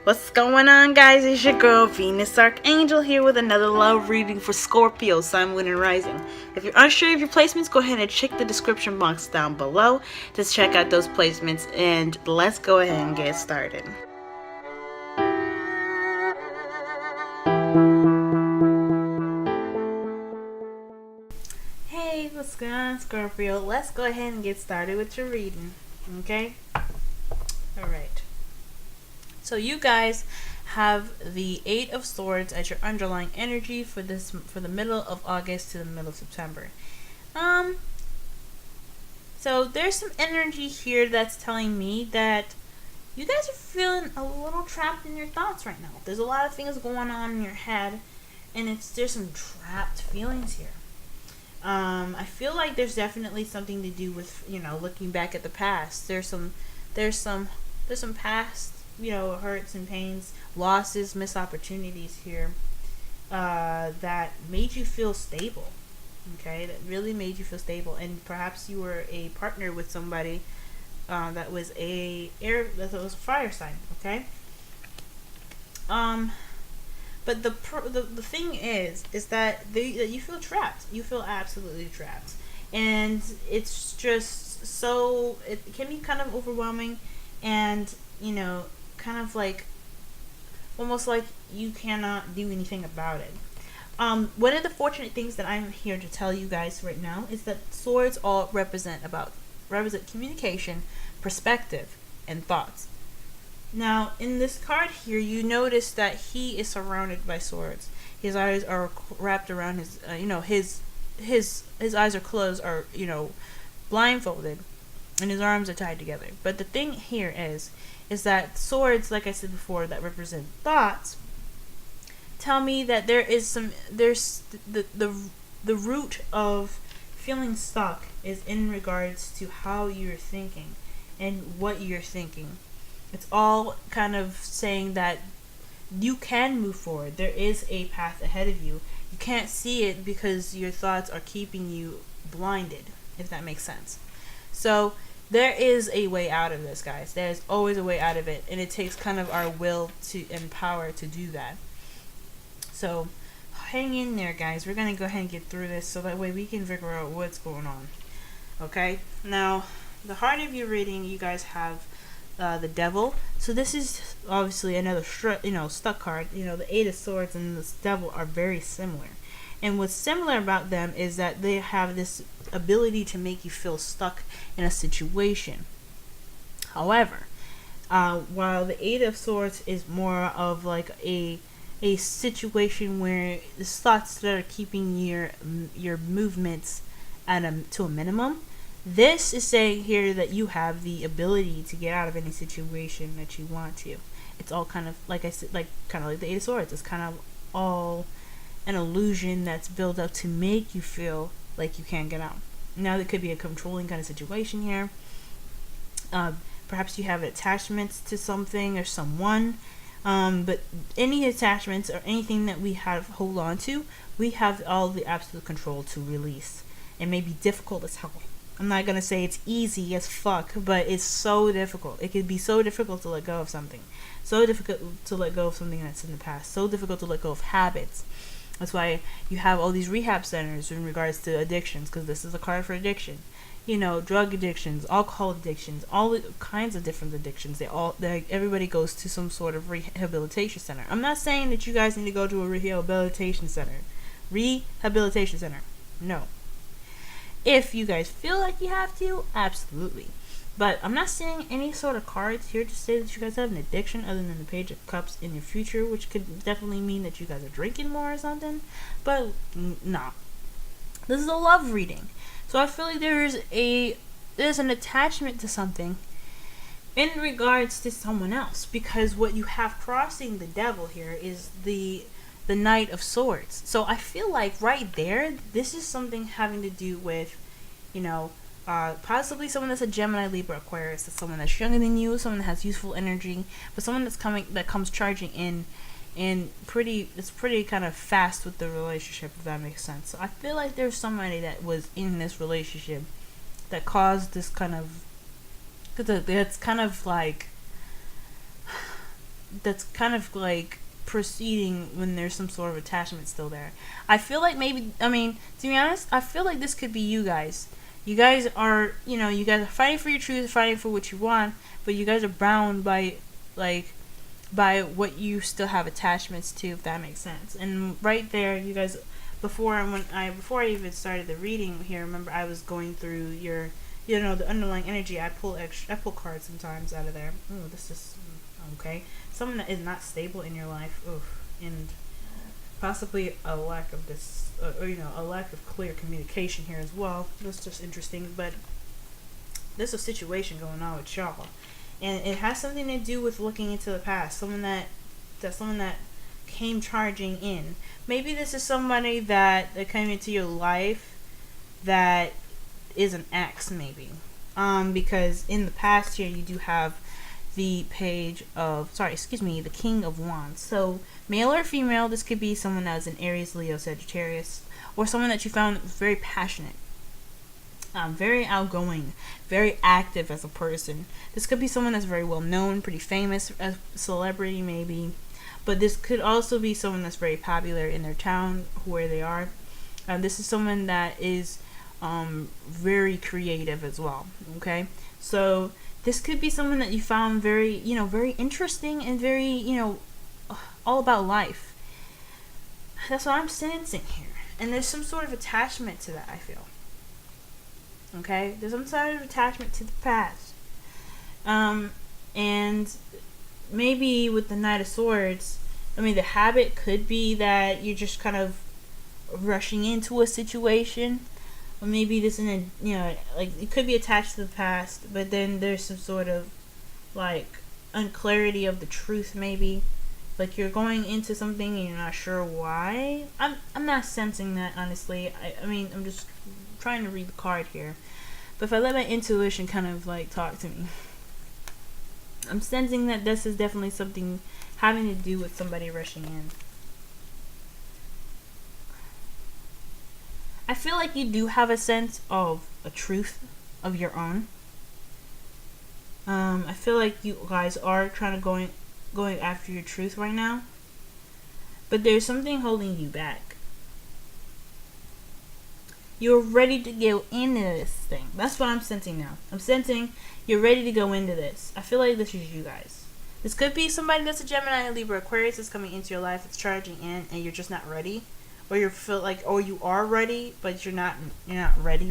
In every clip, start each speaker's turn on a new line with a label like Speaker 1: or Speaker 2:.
Speaker 1: What's going on, guys? It's your girl Venus Archangel here with another love reading for Scorpio, Sun, Moon, and Rising. If you're unsure of your placements, go ahead and check the description box down below to check out those placements, and let's go ahead and get started. Hey, what's going on, Scorpio? Let's go ahead and get started with your reading, okay? Alright. So you guys have the Eight of Swords as your underlying energy for the middle of August to the middle of September. So there's some energy here that's telling me that you guys are feeling a little trapped in your thoughts right now. There's a lot of things going on in your head, and there's some trapped feelings here. I feel like there's definitely something to do with, looking back at the past. There's some past, hurts and pains, losses, missed opportunities here, that made you feel stable. Okay, that really made you feel stable, and perhaps you were a partner with somebody that was a fire sign. Okay. But the thing is that you feel trapped. You feel absolutely trapped, and it's just so it can be kind of overwhelming, and kind of like almost like you cannot do anything about it. One of the fortunate things that I'm here to tell you guys right now is that swords all represent communication, perspective, and thoughts. Now, in this card here, you notice that he is surrounded by swords. His eyes are wrapped around his eyes are closed, or blindfolded, and his arms are tied together. But the thing here is that swords, like I said before, that represent thoughts, tell me that there's the root of feeling stuck is in regards to how you're thinking and what you're thinking. It's all kind of saying that you can move forward. There is a path ahead of you. You can't see it because your thoughts are keeping you blinded, if that makes sense. So there is a way out of this, guys. There's always a way out of it, and it takes kind of our will and power to do that. So hang in there, guys. We're going to go ahead and get through this so that way we can figure out what's going on. Okay? Now, the heart of your reading, you guys have the Devil. So this is obviously another stuck card. The Eight of Swords and this Devil are very similar. And what's similar about them is that they have this ability to make you feel stuck in a situation. However, while the Eight of Swords is more of like a situation where the thoughts that are keeping your movements to a minimum, this is saying here that you have the ability to get out of any situation that you want to. It's all kind of, like I said, kind of like the Eight of Swords. It's kind of all an illusion that's built up to make you feel like you can't get out. Now, there could be a controlling kind of situation here. Perhaps you have attachments to something or someone. But any attachments or anything that we hold on to, we have all the absolute control to release. It may be difficult as hell. I'm not going to say it's easy as fuck, but it's so difficult. It can be so difficult to let go of something. So difficult to let go of something that's in the past. So difficult to let go of habits. That's why you have all these rehab centers in regards to addictions, because this is a card for addiction. Drug addictions, alcohol addictions, all kinds of different addictions. Everybody goes to some sort of rehabilitation center. I'm not saying that you guys need to go to a rehabilitation center. No. If you guys feel like you have to, absolutely. But I'm not seeing any sort of cards here to say that you guys have an addiction other than the Page of Cups in your future, which could definitely mean that you guys are drinking more or something. But no. This is a love reading. So I feel like there's an attachment to something in regards to someone else, because what you have crossing the Devil here is the Knight of Swords. So I feel like right there, this is something having to do with, possibly someone that's a Gemini, Libra, Aquarius, that's someone that's younger than you, someone that has youthful energy, but someone that comes charging in. And it's pretty kind of fast with the relationship, if that makes sense. So I feel like there's somebody that was in this relationship that caused this kind of, that's kind of like that's kind of like proceeding when there's some sort of attachment still there. I feel like maybe, I mean, to be honest, I feel like this could be you guys. You guys are, you guys are fighting for your truth, fighting for what you want, but you guys are bound by, like, by what you still have attachments to, if that makes sense. And right there, you guys, before I even started the reading here, remember I was going through your, the underlying energy. I pull cards sometimes out of there. Oh, this is okay. Someone that is not stable in your life, and possibly a lack of this, or a lack of clear communication here as well. That's just interesting, but there's a situation going on with y'all, and it has something to do with looking into the past. Someone that came charging in. Maybe this is somebody that came into your life that is an ex, maybe, because in the past here you do have the the King of Wands. So male or female, this could be someone that is an Aries, Leo, Sagittarius, or someone that you found very passionate, very outgoing, very active as a person. This could be someone that's very well known, pretty famous, a celebrity maybe, but this could also be someone that's very popular in their town where they are. This is someone that is very creative as well. Okay, so this could be someone that you found very, very interesting and very, all about life. That's what I'm sensing here. And there's some sort of attachment to that, I feel. Okay? There's some sort of attachment to the past. And maybe with the Knight of Swords, I mean, the habit could be that you're just kind of rushing into a situation. Or maybe this in a, like, it could be attached to the past, but then there's some sort of, like, unclarity of the truth, maybe. Like, you're going into something and you're not sure why. I'm not sensing that, honestly. I mean, I'm just trying to read the card here. But if I let my intuition kind of, like, talk to me, I'm sensing that this is definitely something having to do with somebody rushing in. I feel like you do have a sense of a truth of your own. I feel like you guys are trying to going after your truth right now. But there's something holding you back. You're ready to go into this thing. That's what I'm sensing now. I'm sensing you're ready to go into this. I feel like this is you guys. This could be somebody that's a Gemini, Libra, Aquarius that's coming into your life. It's charging in and you're just not ready. Or you feel like, you are ready, but you're not ready,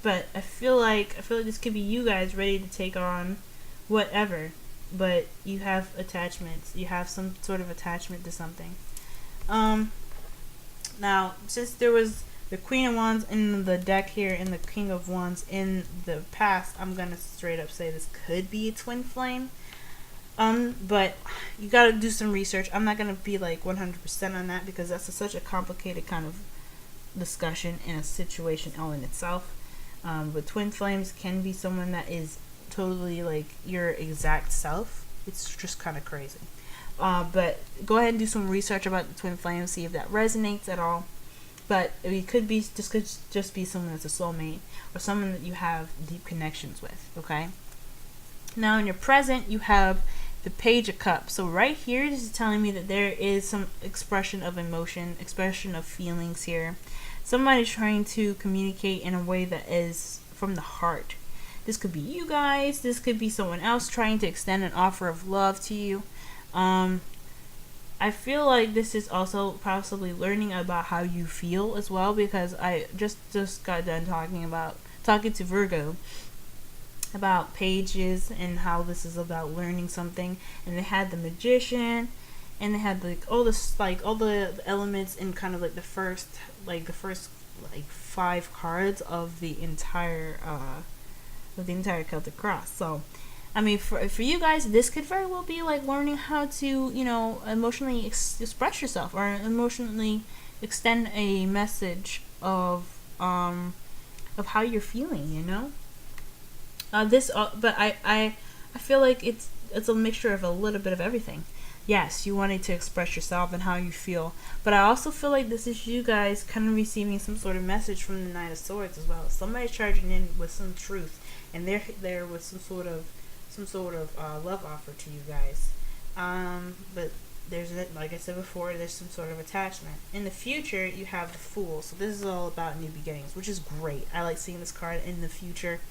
Speaker 1: but I feel like this could be you guys ready to take on whatever, but you have attachments. You have some sort of attachment to something. Now, since there was the Queen of Wands in the deck here and the King of Wands in the past, I'm gonna straight up say this could be a twin flame. But you gotta do some research. I'm not gonna be like 100% on that because that's such a complicated kind of discussion and a situation all in itself. But twin flames can be someone that is totally like your exact self. It's just kind of crazy. But go ahead and do some research about the twin flames, see if that resonates at all. But it could just be someone that's a soulmate or someone that you have deep connections with. Okay. Now in your present, you have the Page of Cups. So right here, this is telling me that there is some expression of emotion, expression of feelings here. Somebody's trying to communicate in a way that is from the heart. This could be you guys. This could be someone else trying to extend an offer of love to you. I feel like this is also possibly learning about how you feel as well, because I just got done talking to Virgo about pages and how this is about learning something, and they had the Magician and they had all the elements in kind of like the first 5 cards of the entire Celtic Cross. So I mean, for you guys, this could very well be like learning how to emotionally express yourself or emotionally extend a message of how you're feeling, but I feel like it's a mixture of a little bit of everything. Yes, you wanted to express yourself and how you feel, but I also feel like this is you guys kind of receiving some sort of message from the Knight of Swords as well. Somebody's charging in with some truth, and they're there with some sort of some sort of love offer to you guys. But there's, like I said before, there's some sort of attachment. In the future, you have the Fool. So this is all about new beginnings, which is great. I like seeing this card in the future.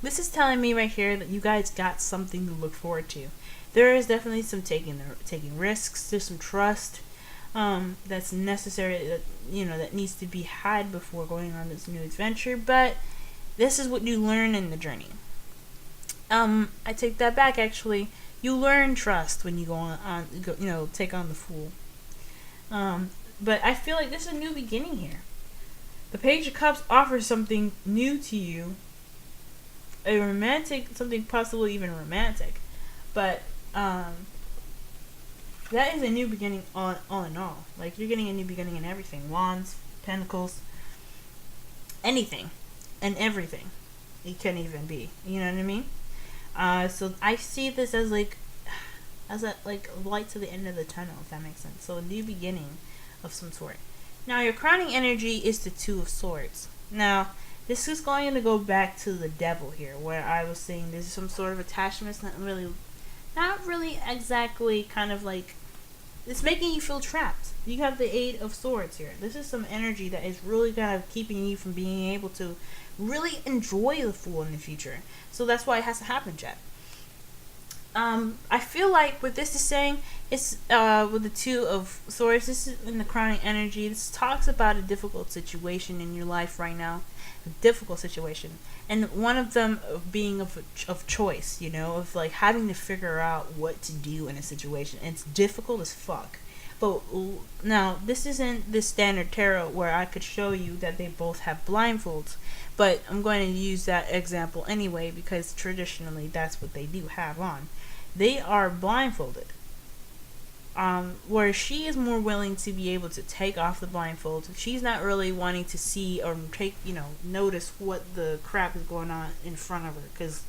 Speaker 1: This is telling me right here that you guys got something to look forward to. There is definitely some taking risks. There's some trust that's necessary, that that needs to be had before going on this new adventure. But this is what you learn in the journey. I take that back. Actually, you learn trust when you take on the Fool. But I feel like this is a new beginning here. The Page of Cups offers something new to you. Something possibly even romantic. But that is a new beginning all in all. Like, you're getting a new beginning in everything. Wands, Pentacles, anything and everything. It can even be. You know what I mean? So I see this as a light to the end of the tunnel, if that makes sense. So a new beginning of some sort. Now, your crowning energy is the Two of Swords. Now, this is going to go back to the Devil here, where I was saying there's some sort of attachment. It's not really exactly kind of like, it's making you feel trapped. You have the Eight of Swords here. This is some energy that is really kind of keeping you from being able to really enjoy the Fool in the future. So that's why it has to happen, Jet. I feel like what this is saying is with the Two of Swords, this is in the crowning energy. This talks about a difficult situation in your life right now, a difficult situation, and one of them being of choice. Of like having to figure out what to do in a situation. And it's difficult as fuck. But now, this isn't the standard tarot where I could show you that they both have blindfolds. But I'm going to use that example anyway, because traditionally that's what they do have on. They are blindfolded. Where she is more willing to be able to take off the blindfold. She's not really wanting to see or notice what the crap is going on in front of her. Because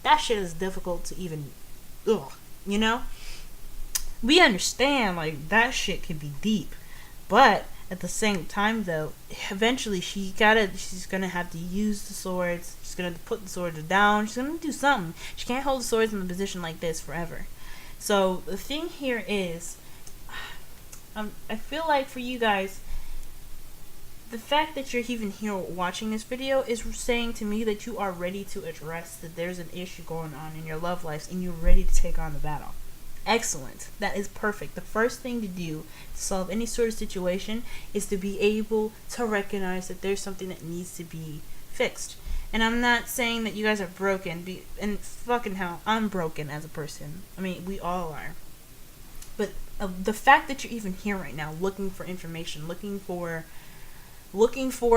Speaker 1: that shit is difficult to even, We understand, like, that shit can be deep. But at the same time, though, eventually she's gonna have to use the swords. She's gonna put the swords down. She's gonna do something. She can't hold the swords in a position like this forever. So the thing here is, I feel like for you guys, the fact that you're even here watching this video is saying to me that you are ready to address that there's an issue going on in your love lives and you're ready to take on the battle. Excellent. That is perfect. The first thing to do to solve any sort of situation is to be able to recognize that there's something that needs to be fixed. And I'm not saying that you guys are broken. And fucking hell, I'm broken as a person. I mean, we all are. But the fact that you're even here right now, looking for information, looking for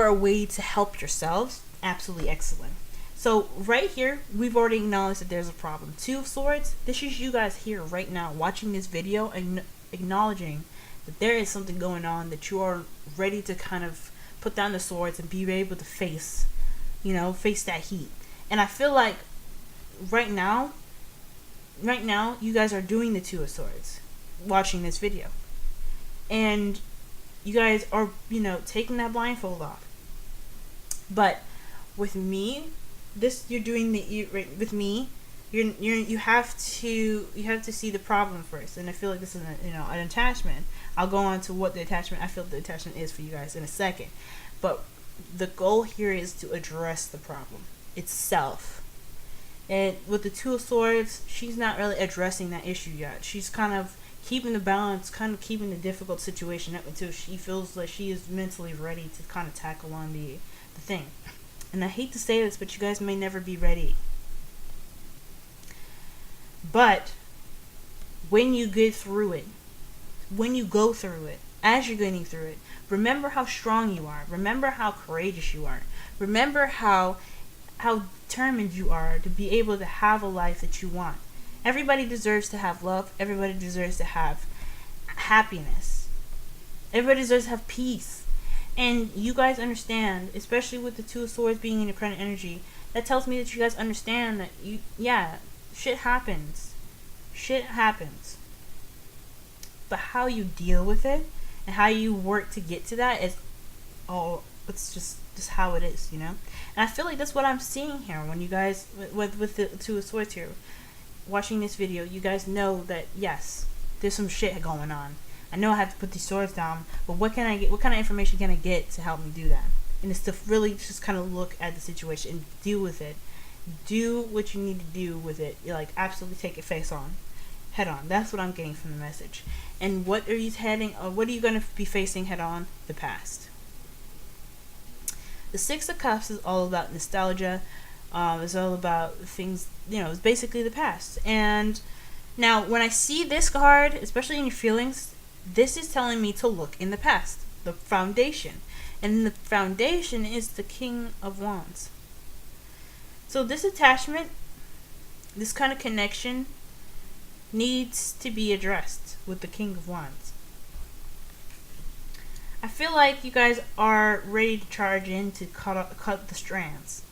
Speaker 1: a way to help yourselves, absolutely excellent. So right here, we've already acknowledged that there's a problem. Two of Swords, this is you guys here right now watching this video and acknowledging that there is something going on, that you are ready to kind of put down the swords and be able to face that heat. And I feel like right now, you guys are doing the Two of Swords, watching this video. And you guys are, taking that blindfold off. But with me, you have to see the problem first. And I feel like this is an attachment. I'll go on to what I feel the attachment is for you guys in a second. But the goal here is to address the problem itself. And with the Two of Swords, she's not really addressing that issue yet. She's kind of keeping the balance, kind of keeping the difficult situation up until she feels like she is mentally ready to kind of tackle on the thing. And I hate to say this, but you guys may never be ready. But when you get through it, when you go through it, as you're getting through it, remember how strong you are. Remember how courageous you are. Remember how determined you are to be able to have a life that you want. Everybody deserves to have love. Everybody deserves to have happiness. Everybody deserves to have peace. And you guys understand, especially with the Two of Swords being in your current energy, that tells me that you guys understand that shit happens. Shit happens. But how you deal with it and how you work to get to that is all it's just how it is, you know. And I feel like that's what I'm seeing here when you guys with the Two of Swords here, watching this video. You guys know that yes, there's some shit going on. I know I have to put these swords down, but what can I get? What kind of information can I get to help me do that? And it's to really just kind of look at the situation and deal with it. Do what you need to do with it. You like absolutely take it head on. That's what I'm getting from the message. And what are you what are you going to be facing head on? The past. The Six of Cups is all about nostalgia. It's all about things, you know, it's basically the past. And now when I see this card, especially in your feelings, this is telling me to look in the past, the foundation. And the foundation is the King of Wands. So this attachment, this kind of connection, needs to be addressed with the King of Wands. I feel like you guys are ready to charge in to cut the strands.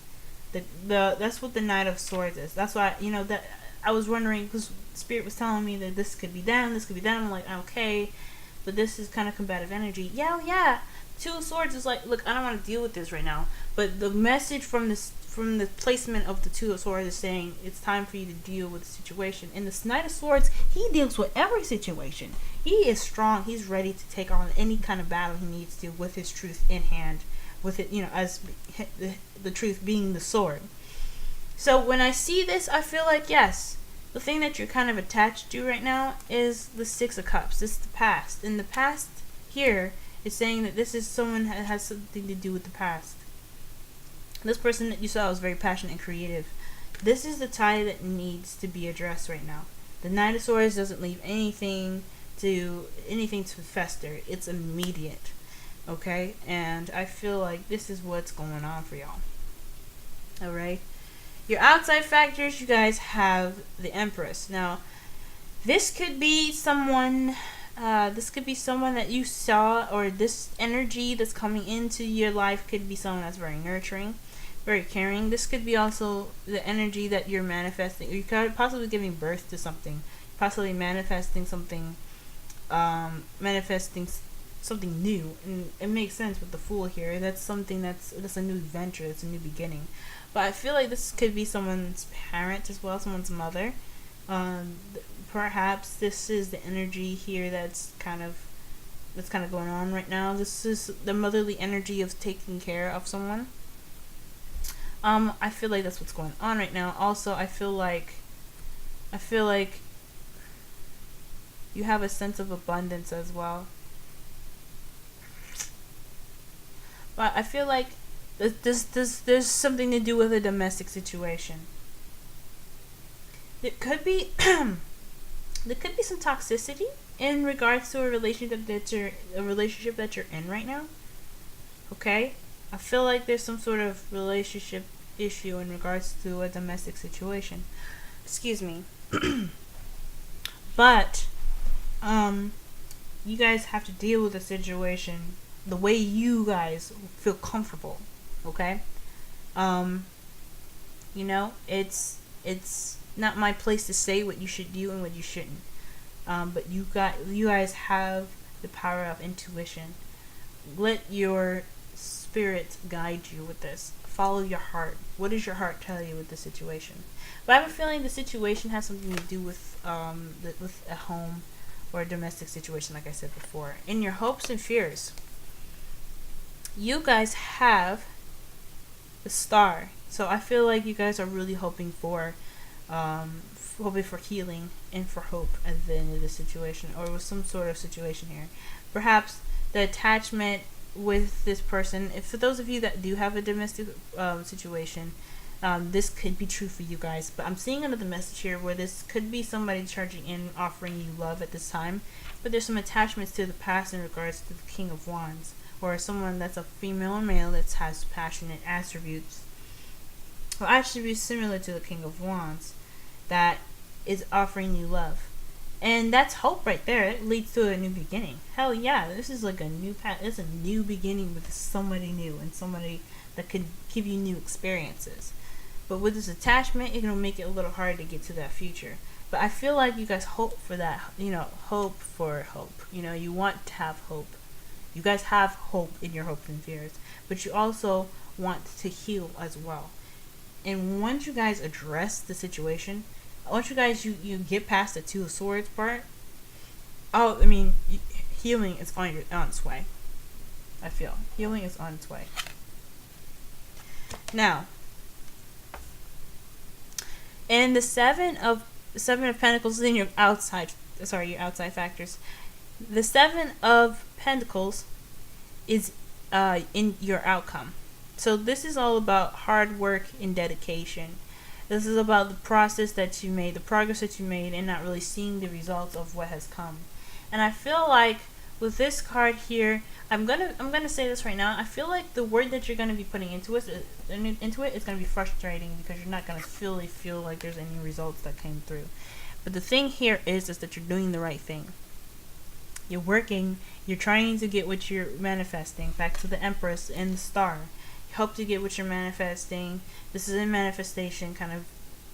Speaker 1: That's what the Knight of Swords is. That's why, you know, that I was wondering, because Spirit was telling me that this could be them, this could be them. I'm like, okay, but this is kind of combative energy. Yeah. Two of Swords is like, look, I don't want to deal with this right now. But the message from the placement of the Two of Swords is saying it's time for you to deal with the situation. And the Knight of Swords, he deals with every situation. He is strong. He's ready to take on any kind of battle he needs to with his truth in hand. With it, you know, as the truth being the sword. So when I see this, I feel like, yes, the thing that you're kind of attached to right now is the Six of Cups. This is the past. And the past here is saying that this is someone that has something to do with the past. This person that you saw was very passionate and creative. This is the tie that needs to be addressed right now. The Knight of Swords doesn't leave anything to fester. It's immediate. Okay? And I feel like this is what's going on for y'all. Alright? Your outside factors, you guys have the Empress. Now, this could be someone that you saw, or this energy that's coming into your life could be someone that's very nurturing, very caring. This could be also the energy that you're manifesting. You're possibly giving birth to something, possibly manifesting something new. And it makes sense with the Fool here. That's something that's a new adventure. It's a new beginning. But I feel like this could be someone's parent as well, someone's mother. Perhaps this is the energy here that's kind of going on right now. This is the motherly energy of taking care of someone. I feel like that's what's going on right now. Also, I feel like you have a sense of abundance as well. But I feel like there's something to do with a domestic situation. It could be there could be some toxicity in regards to a relationship that you're in right now. Okay? I feel like there's some sort of relationship issue in regards to a domestic situation. Excuse me. But you guys have to deal with the situation the way you guys feel comfortable. Okay? You know, it's not my place to say what you should do and what you shouldn't. But you guys have the power of intuition. Let your spirit guide you with this. Follow your heart. What does your heart tell you with the situation? But I have a feeling the situation has something to do with a home or a domestic situation, like I said before. In your hopes and fears, you guys have the Star. So I feel like you guys are really hoping for healing and for hope at the end of the situation, or with some sort of situation here. Perhaps the attachment with this person, if for those of you that do have a domestic situation, this could be true for you guys. But I'm seeing another message here where this could be somebody charging in, offering you love at this time, but there's some attachments to the past in regards to the King of Wands, or someone that's a female or male that has passionate attributes, or attributes similar to the King of Wands, that is offering you love. And that's hope right there. It leads to a new beginning. Hell yeah, this is like a new path. It's a new beginning with somebody new and somebody that could give you new experiences. But with this attachment, it'll make it a little hard to get to that future. But I feel like you guys hope for that, hope for hope. You want to have hope. You guys have hope in your hopes and fears, but you also want to heal as well. And once you guys address the situation, once you guys you get past the Two of Swords part, healing is on its way. I feel healing is on its way. Now, and the Seven of Pentacles in your outside factors. The Seven of Pentacles is in your outcome. So this is all about hard work and dedication. This is about the process that you made, the progress that you made, and not really seeing the results of what has come. And I feel like with this card here, I'm gonna say this right now. I feel like the word that you're gonna be putting into it is gonna be frustrating, because you're not gonna fully feel like there's any results that came through. But the thing here is that you're doing the right thing. You're working. You're trying to get what you're manifesting. Back to the Empress and the Star. You hope to get what you're manifesting. This is a manifestation kind of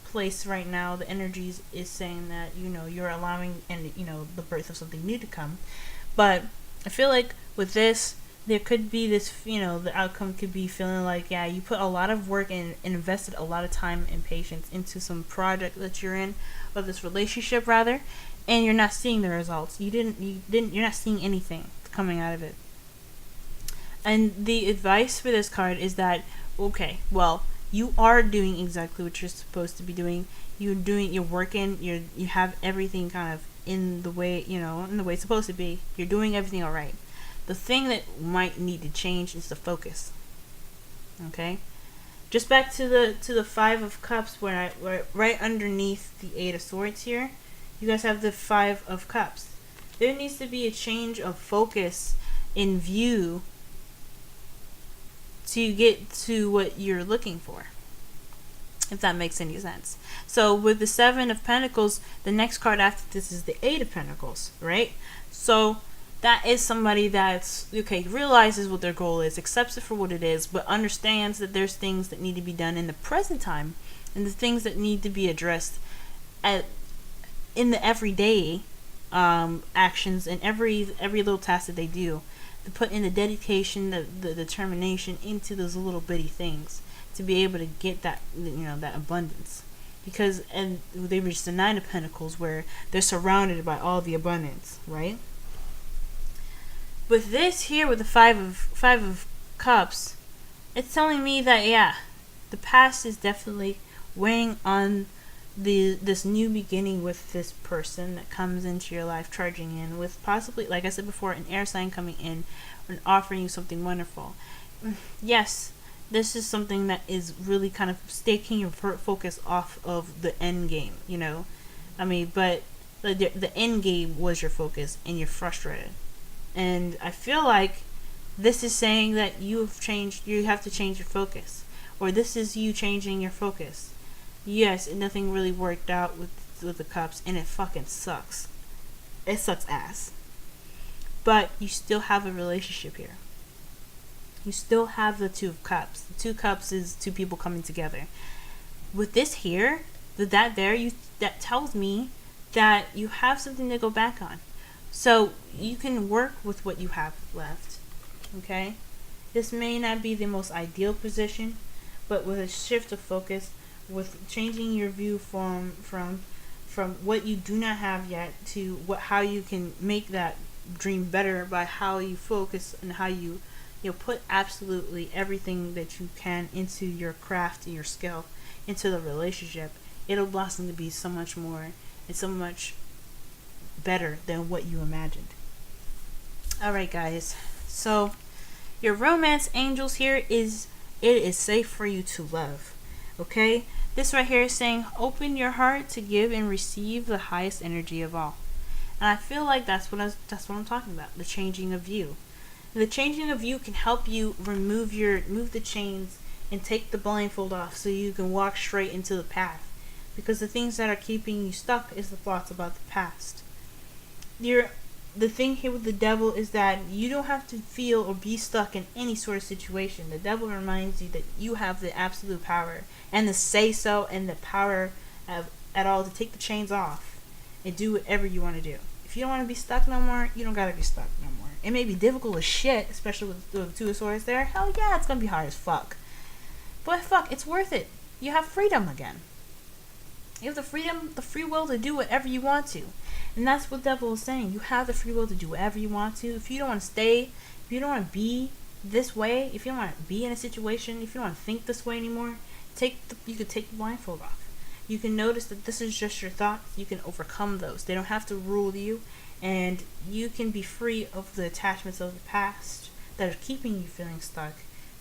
Speaker 1: place right now. The energies is saying that you're allowing the birth of something new to come. But I feel like with this, there could be this, the outcome could be feeling like, yeah, you put a lot of work and invested a lot of time and patience into some project that you're in, or this relationship rather, and you're not seeing the results. You're not seeing anything coming out of it. And the advice for this card is that, okay, well, you are doing exactly what you're supposed to be doing. You're working, you have everything kind of in the way it's supposed to be. You're doing everything all right. The thing that might need to change is the focus. Okay? Just back to the Five of Cups, where right underneath the Eight of Swords here, you guys have the Five of Cups. There needs to be a change of focus in view to get to what you're looking for, if that makes any sense. So with the Seven of Pentacles, the next card after this is the Eight of Pentacles, right? So that is somebody that's, okay, realizes what their goal is, accepts it for what it is, but understands that there's things that need to be done in the present time, and the things that need to be addressed in the everyday actions, and every little task that they do. To put in the dedication, the determination into those little bitty things to be able to get that that abundance. Because they reach the Nine of Pentacles, where they're surrounded by all the abundance, right? With this here, with the Five of Cups, it's telling me that, yeah, the past is definitely weighing on this new beginning with this person that comes into your life, charging in with possibly, like I said before, an air sign coming in and offering you something wonderful. Yes, this is something that is really kind of taking your focus off of the end game, but the end game was your focus, and you're frustrated. And I feel like this is saying that you have to change your focus, or this is you changing your focus. Yes, nothing really worked out with the Cups, and it fucking sucks. It sucks ass. But you still have a relationship here. You still have the Two of Cups. The Two Cups is two people coming together. With this here, that tells me that you have something to go back on. So you can work with what you have left. Okay? This may not be the most ideal position, but with a shift of focus, with changing your view from what you do not have yet to how you can make that dream better by how you focus and how you put absolutely everything that you can into your craft and your skill, into the relationship, it'll blossom to be so much more and so much better than what you imagined. Alright guys, so your romance angels here is, it is safe for you to love. Okay? This right here is saying, open your heart to give and receive the highest energy of all. And I feel like that's what I'm talking about. The changing of view. The changing of view can help you move the chains and take the blindfold off, so you can walk straight into the path. Because the things that are keeping you stuck is the thoughts about the past. The thing here with the Devil is that you don't have to feel or be stuck in any sort of situation. The Devil reminds you that you have the absolute power and the say-so and the power at all to take the chains off and do whatever you want to do. If you don't want to be stuck no more, you don't gotta be stuck no more. It may be difficult as shit, especially with the Two of Swords there. Hell yeah, it's gonna be hard as fuck. But fuck, it's worth it. You have freedom again. You have the freedom, the free will to do whatever you want to. And that's what the devil is saying. You have the free will to do whatever you want to. If you don't want to stay, if you don't want to be this way, if you don't want to be in a situation, if you don't want to think this way anymore, you could take the blindfold off. You can notice that this is just your thoughts. You can overcome those. They don't have to rule you. And you can be free of the attachments of the past that are keeping you feeling stuck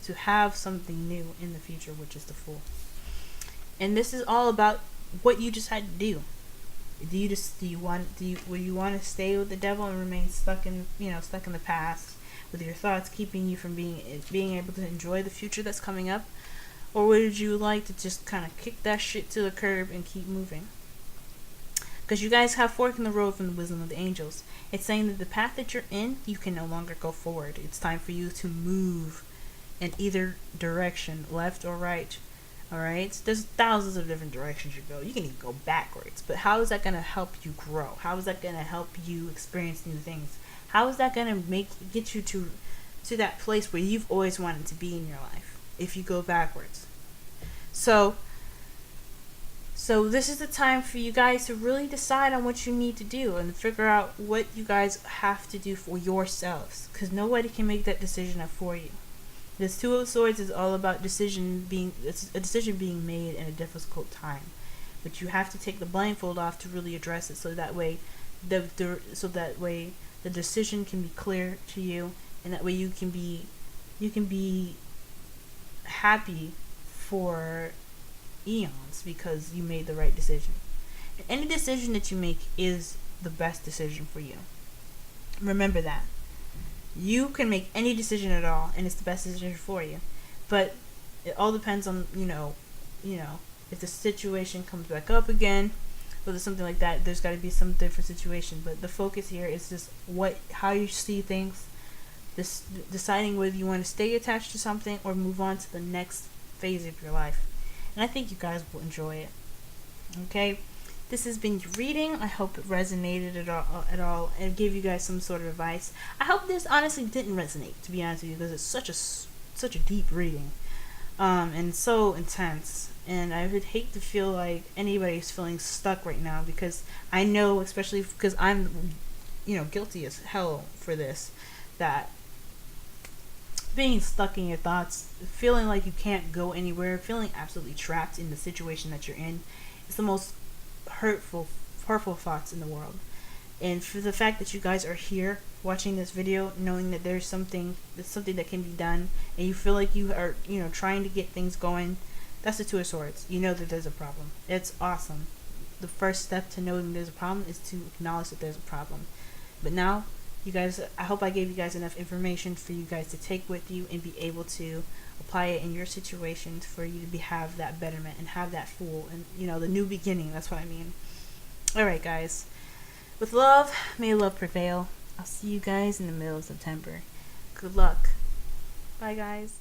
Speaker 1: to have something new in the future, which is the Fool. And this is all about what you just had to do. Will you want to stay with the devil and remain stuck in the past with your thoughts keeping you from being able to enjoy the future that's coming up? Or would you like to just kind of kick that shit to the curb and keep moving? Because you guys have fork in the road from the wisdom of the angels. It's saying that the path that you're in, you can no longer go forward. It's time for you to move in either direction, left or right. Alright? There's thousands of different directions you go. You can even go backwards. But how is that going to help you grow? How is that going to help you experience new things? How is that going to get you to that place where you've always wanted to be in your life if you go backwards? So this is the time for you guys to really decide on what you need to do and figure out what you guys have to do for yourselves, because nobody can make that decision for you. This Two of Swords is all about a decision being made in a difficult time, but you have to take the blindfold off to really address it, so that way the decision can be clear to you, and that way you can be happy for eons because you made the right decision. And any decision that you make is the best decision for you. Remember that. You can make any decision at all, and it's the best decision for you. But it all depends on, if the situation comes back up again, or there's something like that, there's got to be some different situation. But the focus here is just how you see things, deciding whether you want to stay attached to something or move on to the next phase of your life. And I think you guys will enjoy it. Okay? This has been your reading. I hope it resonated at all and gave you guys some sort of advice. I hope this honestly didn't resonate, to be honest with you, because it's such a deep reading. And so intense. And I would hate to feel like anybody's feeling stuck right now, because I know, especially because I'm, guilty as hell for this, that being stuck in your thoughts, feeling like you can't go anywhere, feeling absolutely trapped in the situation that you're in, is the most hurtful thoughts in the world. And for the fact that you guys are here watching this video, knowing that there's something that can be done, and you feel like you are, trying to get things going, that's the Two of Swords. You know that there's a problem. It's awesome. The first step to knowing there's a problem is to acknowledge that there's a problem. But now, you guys, I hope I gave you guys enough information for you guys to take with you and be able to apply it in your situations for you to have that betterment and have that Fool and, the new beginning. That's what I mean. Alright, guys. With love, may love prevail. I'll see you guys in the middle of September. Good luck. Bye, guys.